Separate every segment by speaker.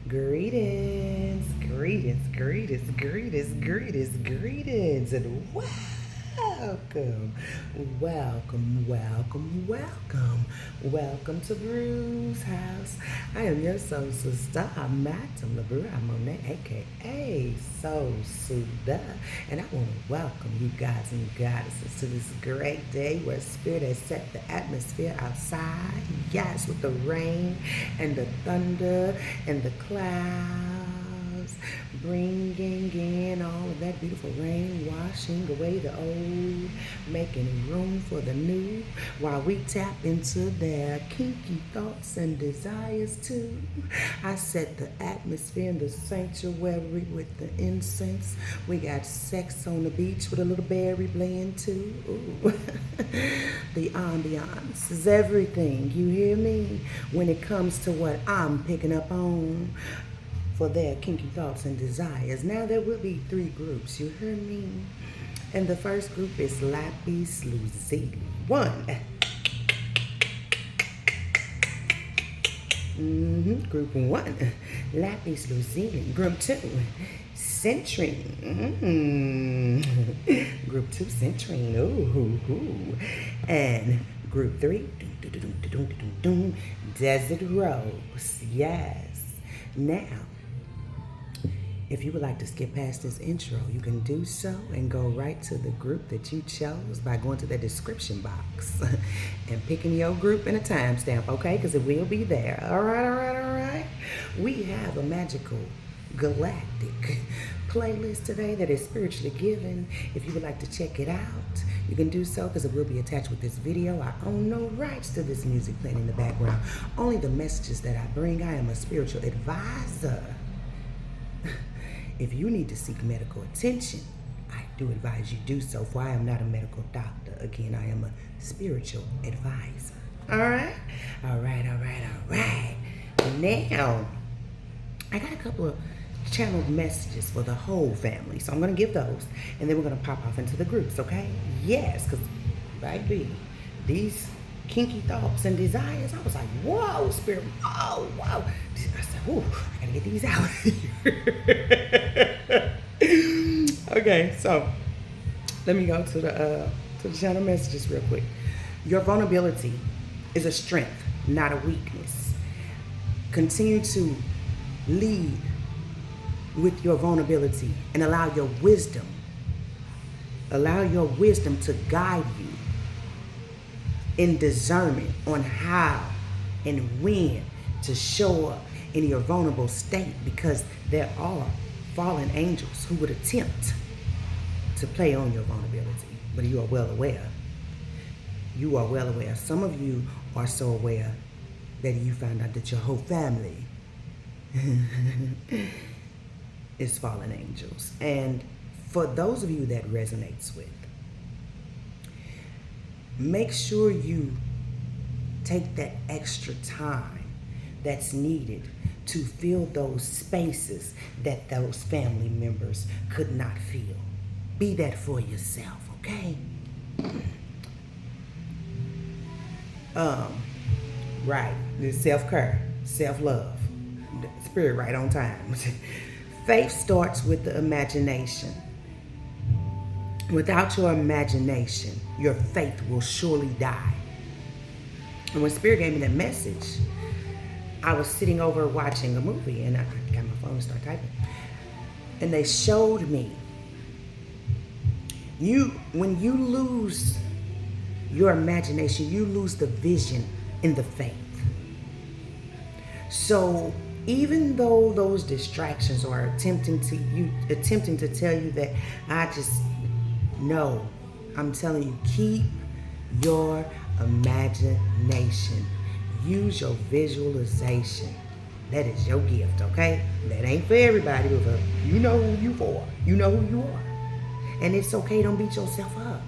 Speaker 1: Greetings, greetings, greetings, greetings, greetings, greetings, and welcome, welcome to Bru's house. I am your soul sister, Madam LaBruja, Monet Aka SoulSother, and I want to welcome you guys and goddesses to this great day where Spirit has set the atmosphere outside. Yes, with the rain and the thunder and the clouds, bringing in all of that beautiful rain, washing away the old, making room for the new, while we tap into their kinky thoughts and desires too. I set the atmosphere in the sanctuary with the incense. We got sex on the beach with a little berry blend too. Ooh. The ambiance is everything, you hear me, when it comes to what I'm picking up on for their kinky thoughts and desires. Now there will be 3 groups, you heard me? And the first group is Lapis Lazuli. 1. Group 1, Lapis Lazuli. Group 2, Citrine. Group 2, Citrine. Ooh. And group 3, Desert Rose. Yes. Now, if you would like to skip past this intro, you can do so and go right to the group that you chose by going to the description box and picking your group and a timestamp, okay? Because it will be there. All right. We have a magical galactic playlist today that is spiritually given. If you would like to check it out, you can do so because it will be attached with this video. I own no rights to this music playing in the background. Only the messages that I bring. I am a spiritual advisor. If you need to seek medical attention, I do advise you do so, for I am not a medical doctor. Again, I am a spiritual advisor. All right. Now, I got a couple of channeled messages for the whole family, so I'm going to give those, and then we're going to pop off into the groups, okay? Yes, because, baby, these kinky thoughts and desires, I was like, whoa, Spirit, whoa. I said, ooh, I gotta get these out. Okay, so let me go to the channel messages real quick. Your vulnerability is a strength, not a weakness. Continue to lead with your vulnerability and allow your wisdom to guide you in discernment on how and when to show up in your vulnerable state, because there are fallen angels who would attempt to play on your vulnerability, but you are well aware. Some of you are so aware that you found out that your whole family is fallen angels. And for those of you that resonates with, make sure you take that extra time that's needed to fill those spaces that those family members could not fill. Be that for yourself, okay? Right, this self-care, self-love, Spirit right on time. Faith starts with the imagination. Without your imagination, your faith will surely die. And when Spirit gave me that message, I was sitting over watching a movie, and I got my phone and started typing. And they showed me, when you lose your imagination, you lose the vision in the faith. So even though those distractions are attempting to tell you that I'm telling you, keep your imagination. Use your visualization. That is your gift, okay? That ain't for everybody, but you know who you for. You know who you are. And it's okay, don't beat yourself up.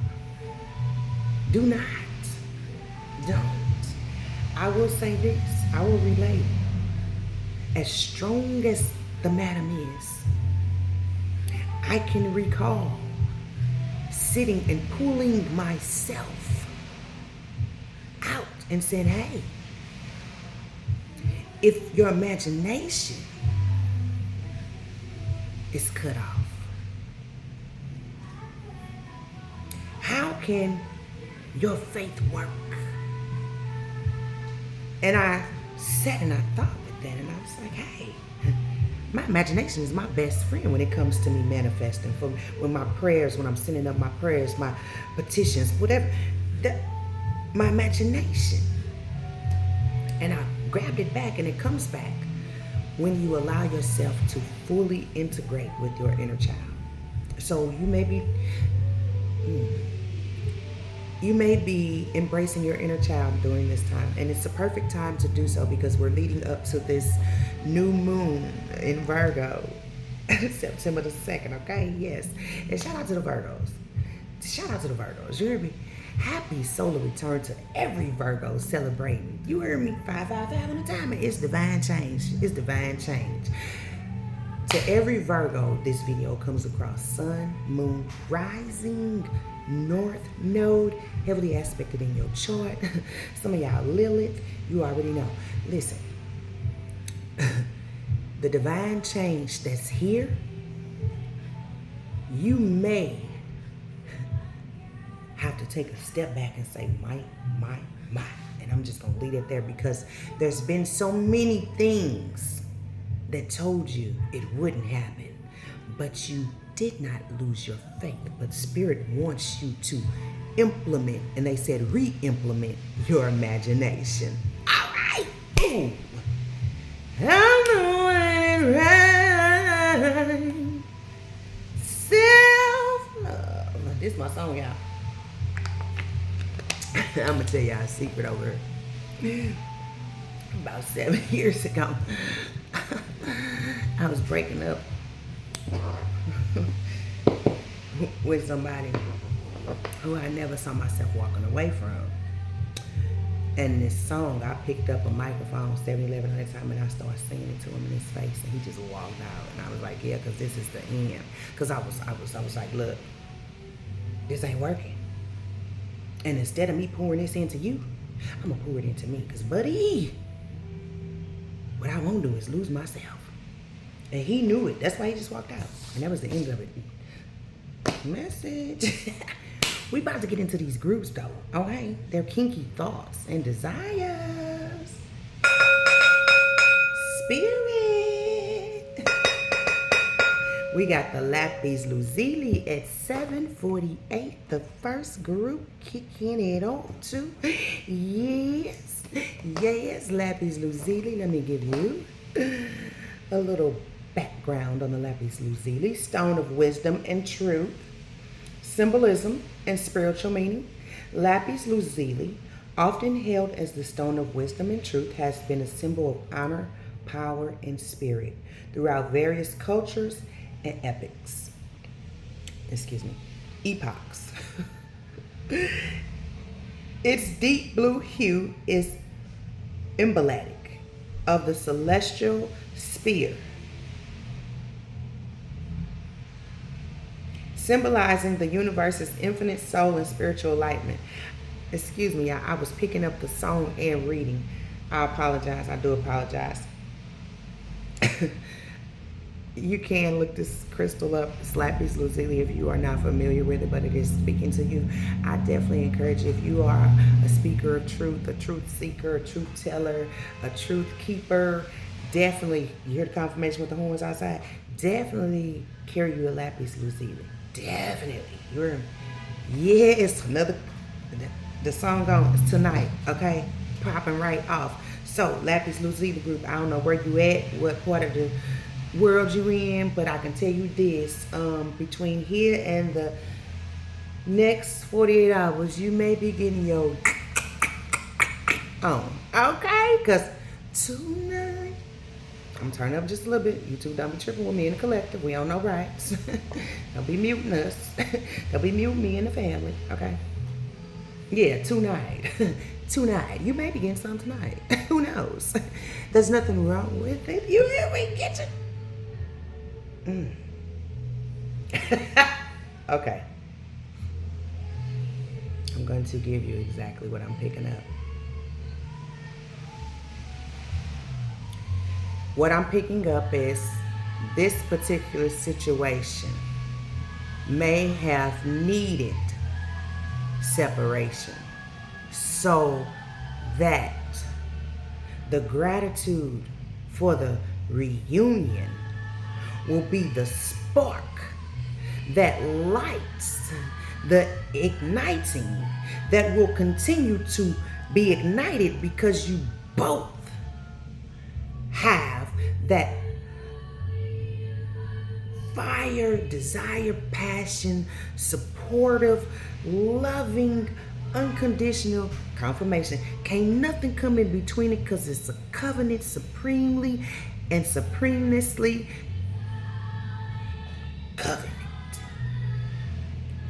Speaker 1: Do not. Don't. I will say this, I will relate. As strong as the madam is, I can recall sitting and pulling myself out and saying, hey, if your imagination is cut off. How can your faith work? And I sat and I thought with that, and I was like, hey, my imagination is my best friend when it comes to me manifesting. When my prayers, when I'm sending up my prayers, my petitions, whatever, my imagination. And I grabbed it back, and it comes back when you allow yourself to fully integrate with your inner child. So you may be embracing your inner child during this time, and it's a perfect time to do so because we're leading up to this new moon in Virgo, September the 2nd, okay? Yes. And shout out to the Virgos. Shout out to the Virgos. You hear me? Happy solar return to every Virgo celebrating. You heard me? 555 on the timer. It's divine change. It's divine change. To every Virgo, this video comes across sun, moon, rising, north node, heavily aspected in your chart. Some of y'all Lilith, you already know. Listen, the divine change that's here, you may have to take a step back and say, my. And I'm just going to leave it there because there's been so many things that told you it wouldn't happen, but you did not lose your faith. But Spirit wants you to implement, and they said re-implement your imagination. All right. Boom. I'm doing it right. Self-love. This is my song, y'all. I'm going to tell y'all a secret over here. About 7 years ago, I was breaking up with somebody who I never saw myself walking away from. And this song, I picked up a microphone, 7-Eleven at that time, and I started singing it to him in his face, and he just walked out. And I was like, yeah, because this is the end. Because I was like, look, this ain't working. And instead of me pouring this into you, I'm going to pour it into me. Because, buddy, what I won't do is lose myself. And he knew it. That's why he just walked out. And that was the end of it. Message. We about to get into these groups, though. Okay? They're kinky thoughts and desires. Spirit. We got the Lapis Lazuli at 7:48. The first group kicking it on too. Yes. Yes, Lapis Lazuli. Let me give you a little background on the Lapis Lazuli. Stone of wisdom and truth. Symbolism and spiritual meaning. Lapis Lazuli, often held as the stone of wisdom and truth, has been a symbol of honor, power, and spirit throughout various cultures and epochs. Its deep blue hue is emblematic of the celestial sphere, symbolizing the universe's infinite soul and spiritual enlightenment. Excuse me, I was picking up the song and reading. I apologize. I do apologize. You can look this crystal up, Lapis Lazuli, if you are not familiar with it, but it is speaking to you. I definitely encourage you, if you are a speaker of truth, a truth seeker, a truth teller, a truth keeper, definitely, you hear the confirmation with the horns outside, definitely carry you a Lapis Lazuli. Definitely. Yes, the song on tonight, okay? Popping right off. So, Lapis Lazuli group, I don't know where you at, what part of the world you in, but I can tell you this, between here and the next 48 hours, you may be getting your on, okay? Because tonight, I'm turning up just a little bit. You two don't be tripping with me in the collective. We don't know rights. Don't be muting us. Don't be muting me and the family, okay? Yeah, tonight. Tonight. You may be getting some tonight. Who knows? There's nothing wrong with it. You hear me? Get you. Okay. I'm going to give you exactly what I'm picking up. What I'm picking up is this particular situation may have needed separation so that the gratitude for the reunion will be the spark that lights the igniting that will continue to be ignited because you both have that fire, desire, passion, supportive, loving, unconditional confirmation. Can't nothing come in between it because it's a covenant supremely and supremely covenant.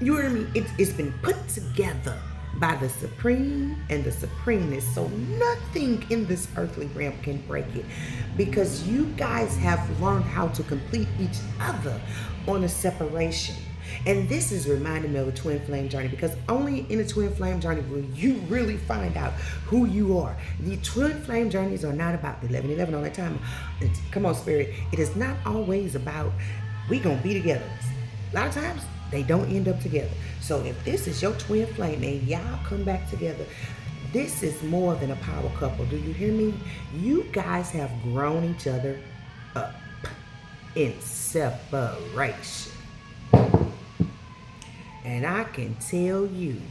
Speaker 1: You hear me? It's been put together by the supreme and the supremeness, so nothing in this earthly realm can break it because you guys have learned how to complete each other on a separation. And this is reminding me of a twin flame journey, because only in a twin flame journey will you really find out who you are. The twin flame journeys are not about 11-11 all the time. Come on, spirit. It is not always about we gonna be together. A lot of times they don't end up together. So if this is your twin flame and y'all come back together, this is more than a power couple. Do you hear me? You guys have grown each other up in separation. And I can tell you,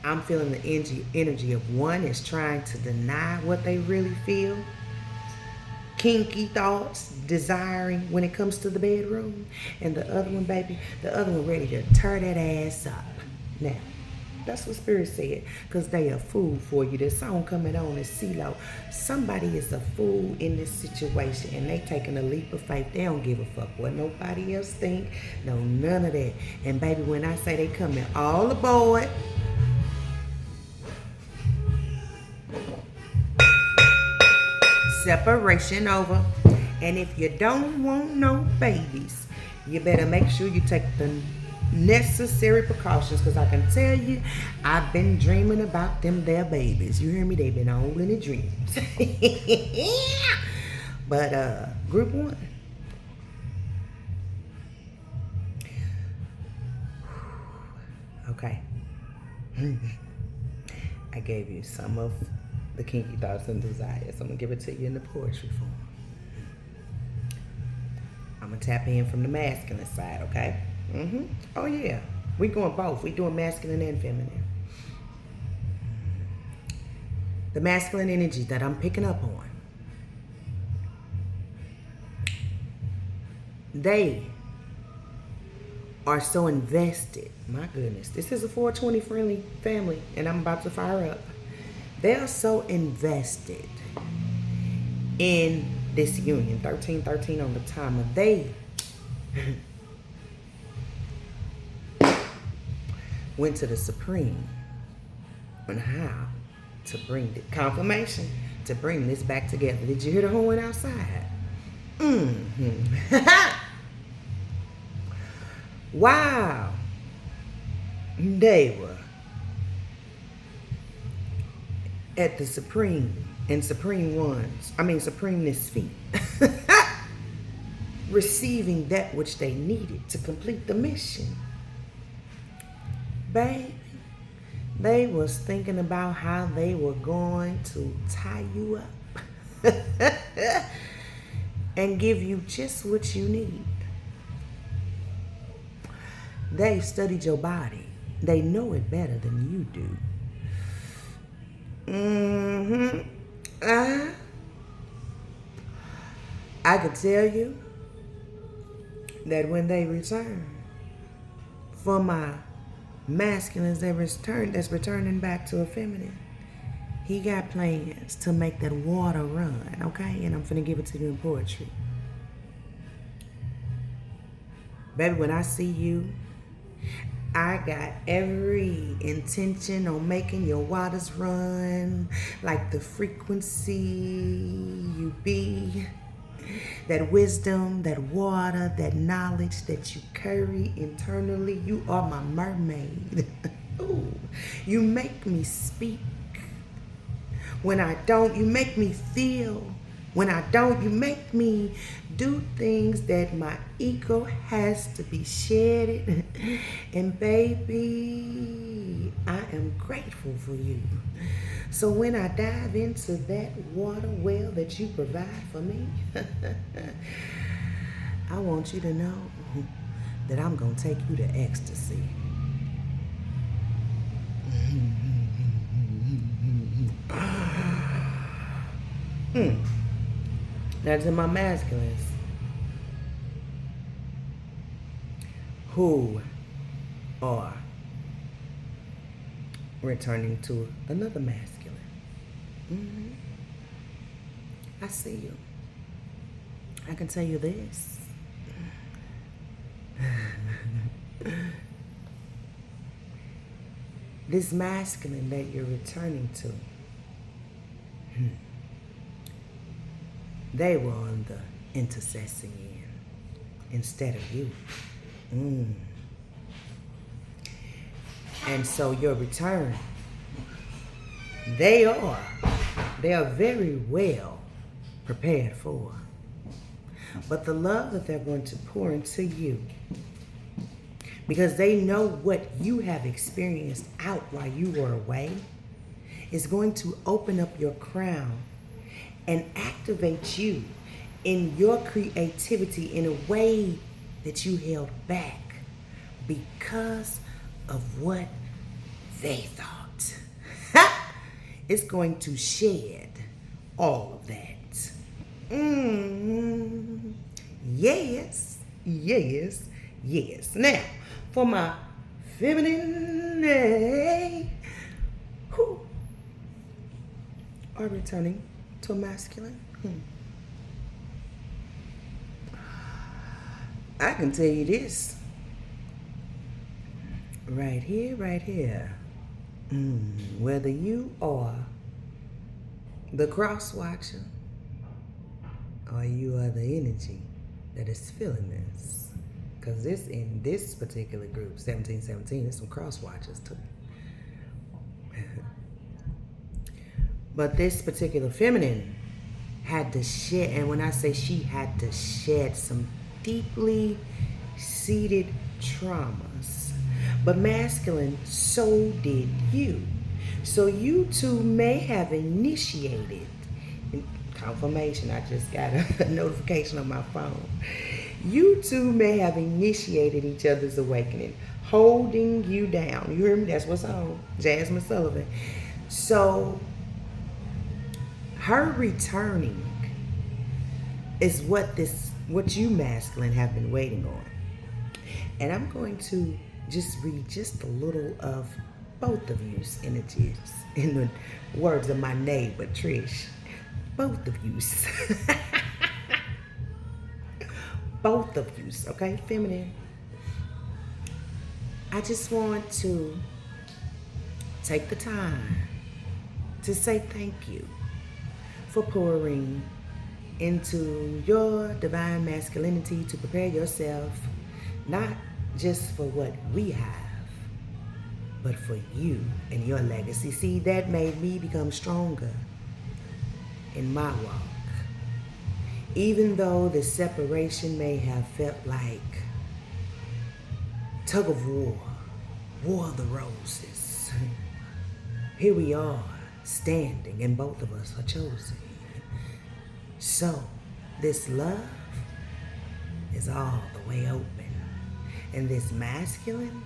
Speaker 1: I'm feeling the energy of one is trying to deny what they really feel. Kinky thoughts, desiring when it comes to the bedroom. And the other one, baby, the other one ready to tear that ass up. Now, that's what Spirit said, because they a fool for you. This song coming on is CeeLo. Somebody is a fool in this situation, and they taking a leap of faith. They don't give a fuck what nobody else think. No, none of that. And baby, when I say they coming all aboard, separation over. And if you don't want no babies, you better make sure you take the necessary precautions, because I can tell you, I've been dreaming about them their babies. You hear me? They've been all in the dreams. But group one, okay. I gave you some of the kinky thoughts and desires. I'm gonna give it to you in the poetry form. I'm gonna tap in from the masculine side, okay? Oh yeah, we going both. We doing masculine and feminine. The masculine energy that I'm picking up on, they are so invested. My goodness, this is a 420 friendly family, and I'm about to fire up. They are so invested in this union. 1313 on the timer. They went to the Supreme on how to bring the confirmation to bring this back together. Did you hear the horn outside? Wow. They were at the Supreme and Supreme Ones, Supremeness feet, receiving that which they needed to complete the mission. Baby, they was thinking about how they were going to tie you up and give you just what you need. They've studied your body. They know it better than you do. I could tell you that when they return, for my masculines that's returning back to a feminine, he got plans to make that water run, okay? And I'm finna give it to you in poetry. Baby, when I see you, I got every intention on making your waters run like the frequency you be. That wisdom, that water, that knowledge that you carry internally. You are my mermaid. Ooh, you make me speak. When I don't, you make me feel When I don't, you make me do things that my ego has to be shedded. And baby, I am grateful for you. So when I dive into that water well that you provide for me, I want you to know that I'm going to take you to ecstasy. Now to my masculines who are returning to another masculine. I see you. I can tell you this. This masculine that you're returning to, they were on the intercessing end instead of you. And so your return, they are very well prepared for. But the love that they're going to pour into you, because they know what you have experienced out while you were away, is going to open up your crown and activate you in your creativity in a way that you held back because of what they thought. It's going to shed all of that. Yes, yes, yes. Now, for my feminine, who are returning to masculine, I can tell you this. Right here. Whether you are the cross watcher or you are the energy that is feeling this. Because this, in this particular group, 1717, there's some cross watchers too. But this particular feminine had to shed, and when I say she had to shed some deeply seated traumas. But masculine, so did you. So you two may have initiated, confirmation, I just got a notification on my phone. You two may have initiated each other's awakening, holding you down. You hear me? That's what's on. Jasmine Sullivan. So her returning is what you masculine have been waiting on. And I'm going to just read just a little of both of you's energies in the words of my neighbor Trish. Both of you's. Both of you's, okay, feminine. I just want to take the time to say thank you for pouring into your divine masculinity to prepare yourself, not just for what we have, but for you and your legacy. See, that made me become stronger in my walk. Even though the separation may have felt like tug of war of the roses, here we are standing and both of us are chosen. So this love is all the way open. And this masculine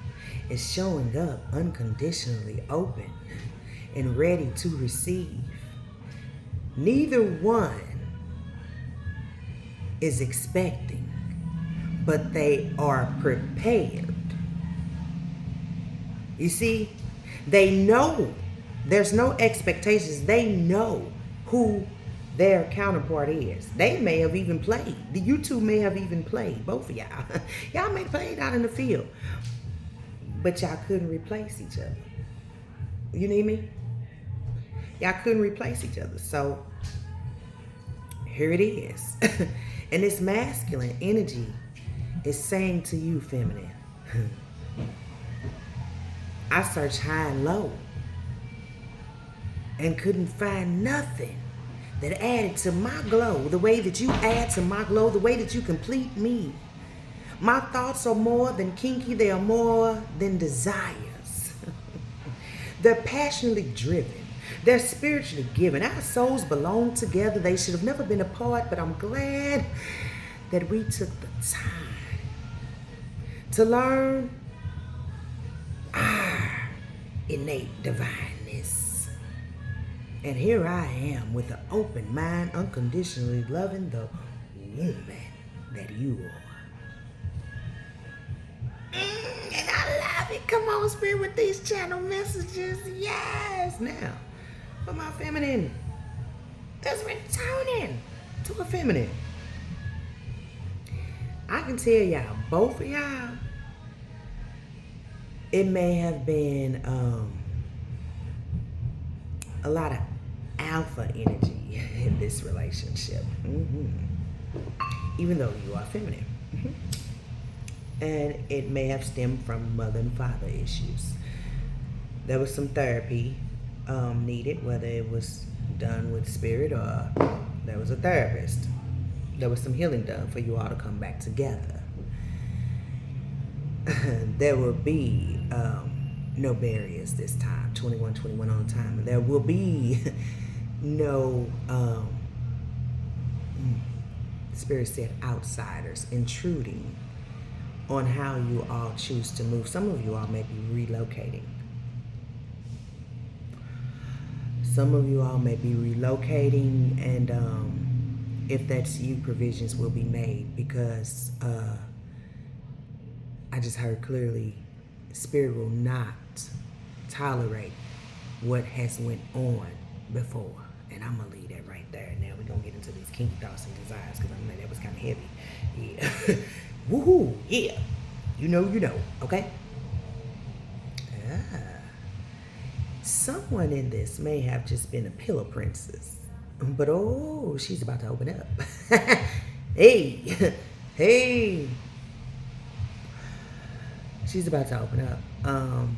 Speaker 1: is showing up unconditionally open and ready to receive. Neither one is expecting, but they are prepared. You see, they know there's no expectations. They know who their counterpart is. They may have even played. You two may have even played, both of y'all. Y'all may have played out in the field, but y'all couldn't replace each other. You need me? Y'all couldn't replace each other. So here it is. And this masculine energy is saying to you, feminine, I searched high and low and couldn't find nothing that added to my glow, the way that you add to my glow, the way that you complete me. My thoughts are more than kinky, they are more than desires. They're passionately driven. They're spiritually given. Our souls belong together. They should have never been apart, but I'm glad that we took the time to learn our innate divineness. And here I am with an open mind, unconditionally loving the woman that you are. And I love it. Come on, Spirit, with these channel messages. Yes. Now, for my feminine that's returning to a feminine, I can tell y'all, both of y'all, it may have been a lot of alpha energy in this relationship. Even though you are feminine. And it may have stemmed from mother and father issues. There was some therapy needed, whether it was done with spirit or there was a therapist. There was some healing done for you all to come back together. There will be no barriers this time, 21 on time. And there will be no, Spirit said, outsiders intruding on how you all choose to move. Some of you all may be relocating. Some of you all may be relocating, and if that's you, provisions will be made, because I just heard clearly, Spirit will not tolerate what has went on before. And I'm gonna leave that right there. Now we're gonna get into these kinky thoughts and desires, because I'm like, that was kind of heavy. Yeah. Woohoo, yeah. You know, okay? Someone in this may have just been a pillow princess. But oh, she's about to open up. Hey. She's about to open up. I'm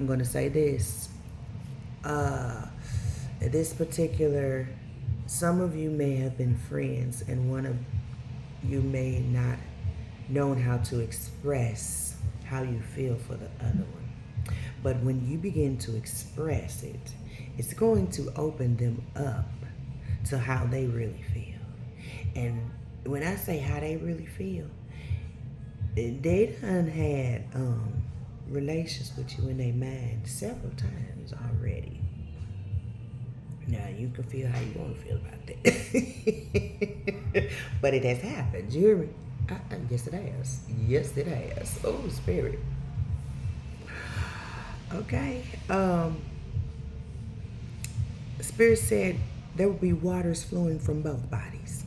Speaker 1: gonna say this. This particular, some of you may have been friends, and one of you may not known how to express how you feel for the other one. But when you begin to express it, it's going to open them up to how they really feel. And when I say how they really feel, they done had relations with you in their mind several times already. Now, you can feel how you want to feel about that. But it has happened. You hear me? Yes, it has. Yes, it has. Oh, Spirit. Okay. Spirit said there will be waters flowing from both bodies.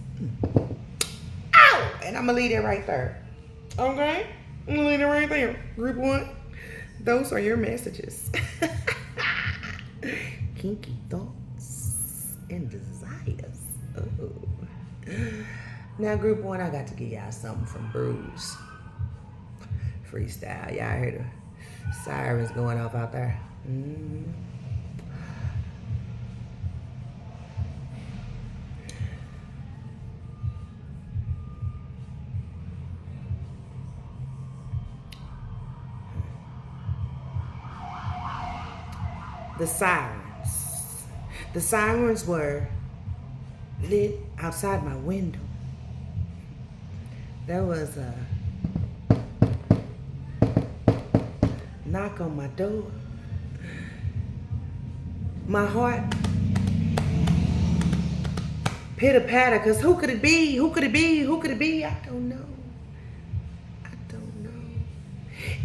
Speaker 1: Ow! And I'm going to leave it right there. Okay? I'm going to leave it right there. Group 1. Those are your messages. Kinky thoughts and desires. Oh. Now, group 1, I got to give y'all something from Bruce. Freestyle. Y'all heard the sirens going off out there? Mm-hmm. The sirens. The sirens were lit outside my window. There was a knock on my door. My heart pitter patter, because who could it be? Who could it be? Who could it be? I don't know. I don't know.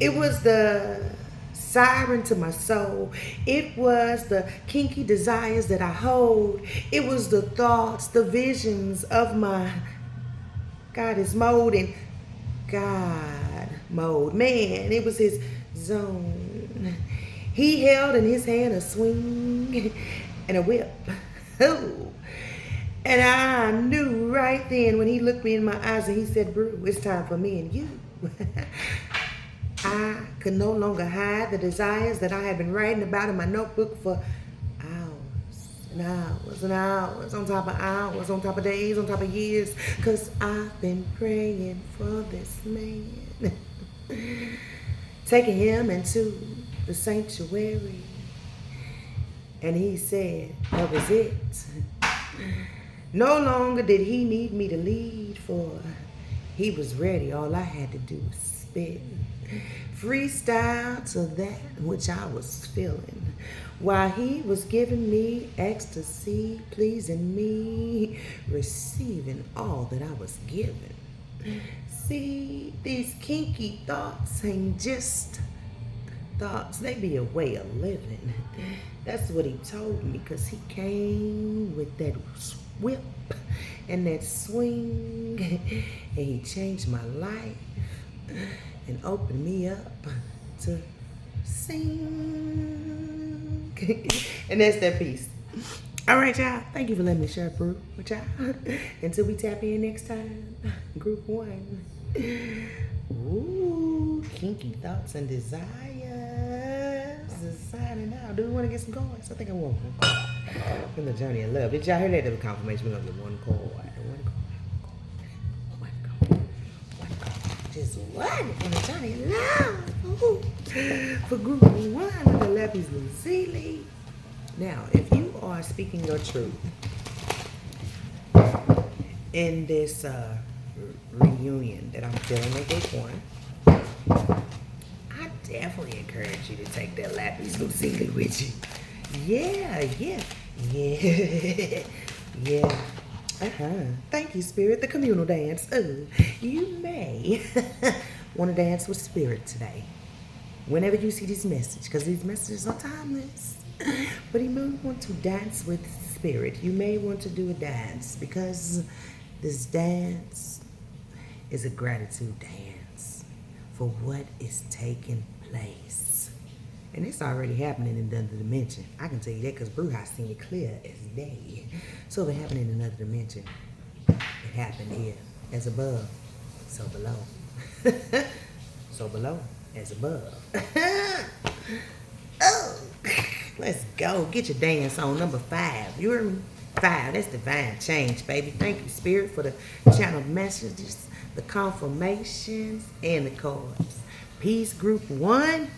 Speaker 1: It was the siren to my soul. It was the kinky desires that I hold. It was the thoughts, the visions of my goddess mode and God mode. Man, it was his zone. He held in his hand a swing and a whip. Oh. And I knew right then when he looked me in my eyes and he said, "Brew, it's time for me and you." I could no longer hide the desires that I had been writing about in my notebook for hours. and hours and hours on top of hours, on top of days, on top of years. Cause I've been praying for this man. Taking him into the sanctuary. And he said that was it. No longer did he need me to lead, for he was ready. All I had to do was spit. Freestyle to that which I was feeling. While he was giving me ecstasy, pleasing me, receiving all that I was given. See, these kinky thoughts ain't just thoughts, they be a way of living. That's what he told me, because he came with that whip and that swing, and he changed my life and opened me up to sing. And that's that piece. All right, y'all. Thank you for letting me share brew with y'all. Until we tap in next time, group 1. Ooh, kinky thoughts and desires is signing out. Do we want to get some cards? I think I want one card from the Journey of Love. Did y'all hear that? There was confirmation. We're gonna get one card. One card. Just one from the Journey of Love. Ooh. For group 1 with the Lapis Lazuli. Now, if you are speaking your truth in this reunion that I'm feeling at group 1, I definitely encourage you to take that Lapis Lazuli with you. Yeah. Thank you, Spirit. The communal dance. Oh, you may want to dance with Spirit today. Whenever you see this message, because these messages are timeless. But you may want to dance with Spirit. You may want to do a dance, because this dance is a gratitude dance for what is taking place. And it's already happening in another dimension. I can tell you that because Bruja seen it clear as day. So if it happened in another dimension, it happened here. As above, so below. So below, as above. Oh, let's go. Get your dance on. Number 5. You heard me? 5. That's divine change, baby. Thank you, Spirit, for the channel messages, the confirmations, and the cards. Peace, group 1.